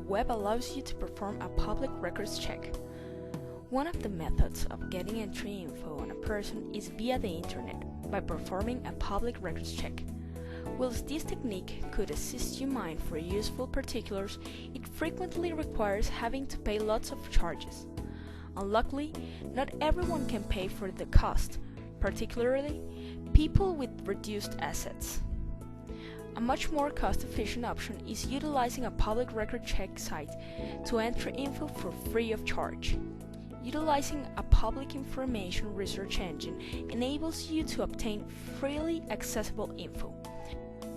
web allows you to perform a public records check. One of the methods of getting entry info on a person is via the internet, by performing a public records check. Whilst this technique could assist you mine for useful particulars, it frequently requires having to pay lots of charges. Unluckily, not everyone can pay for the cost, particularly people with reduced assets. A much more cost-efficient option is utilizing a public record check site to enter info for free of charge. Utilizing a public information research engine enables you to obtain freely accessible info,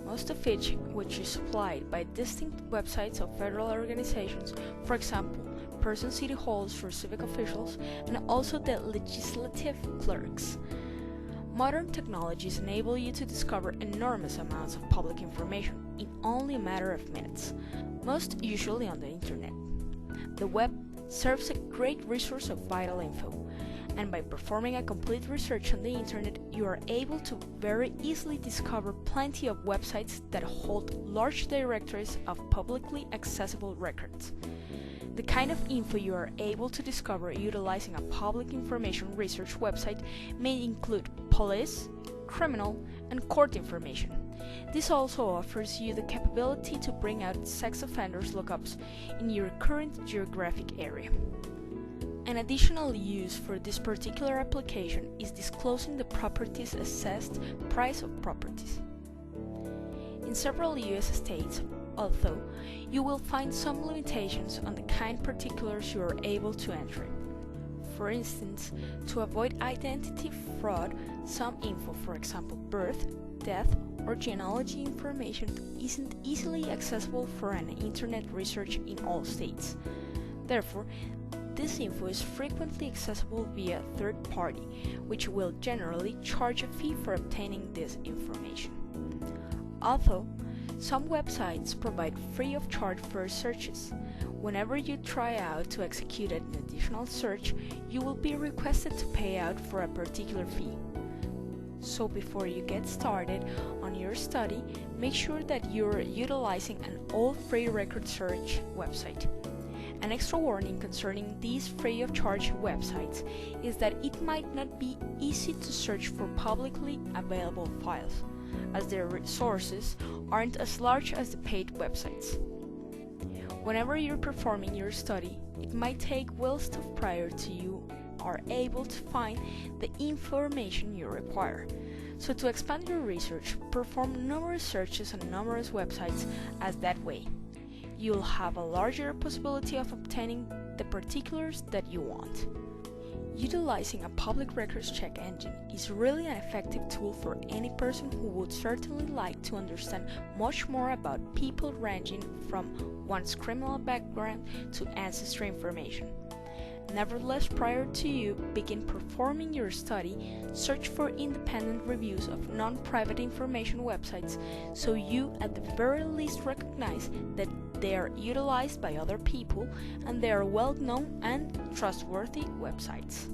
most of which is supplied by distinct websites of federal organizations, for example, person city halls for civic officials, and also the legislative clerks. Modern technologies enable you to discover enormous amounts of public information in only a matter of minutes, most usually on the internet. The web serves a great resource of vital info, and by performing a complete research on the internet, you are able to very easily discover plenty of websites that hold large directories of publicly accessible records. The kind of info you are able to discover utilizing a public information research website may include police, criminal, and court information. This also offers you the capability to bring out sex offenders lookups in your current geographic area. An additional use for this particular application is disclosing the property's assessed price of properties. In several US states, although, you will find some limitations on the kind of particulars you are able to enter. For instance, to avoid identity fraud, some info, for example birth, death, or genealogy information, isn't easily accessible for an internet research in all states. Therefore, this info is frequently accessible via a third party, which will generally charge a fee for obtaining this information. Although, some websites provide free of charge first searches. Whenever you try out to execute an additional search, you will be requested to pay out for a particular fee. So before you get started on your study, make sure that you're utilizing an all free record search website. An extra warning concerning these free of charge websites is that it might not be easy to search for publicly available files, as their resources aren't as large as the paid websites. Whenever you're performing your study, it might take whilst prior to you are able to find the information you require. So to expand your research, perform numerous searches on numerous websites, as that way you'll have a larger possibility of obtaining the particulars that you want. Utilizing a public records check engine is really an effective tool for any person who would certainly like to understand much more about people ranging from one's criminal background to ancestry information. Nevertheless, prior to you begin performing your study, search for independent reviews of non-private information websites so you at the very least recognize that they are utilized by other people and they are well-known and trustworthy websites.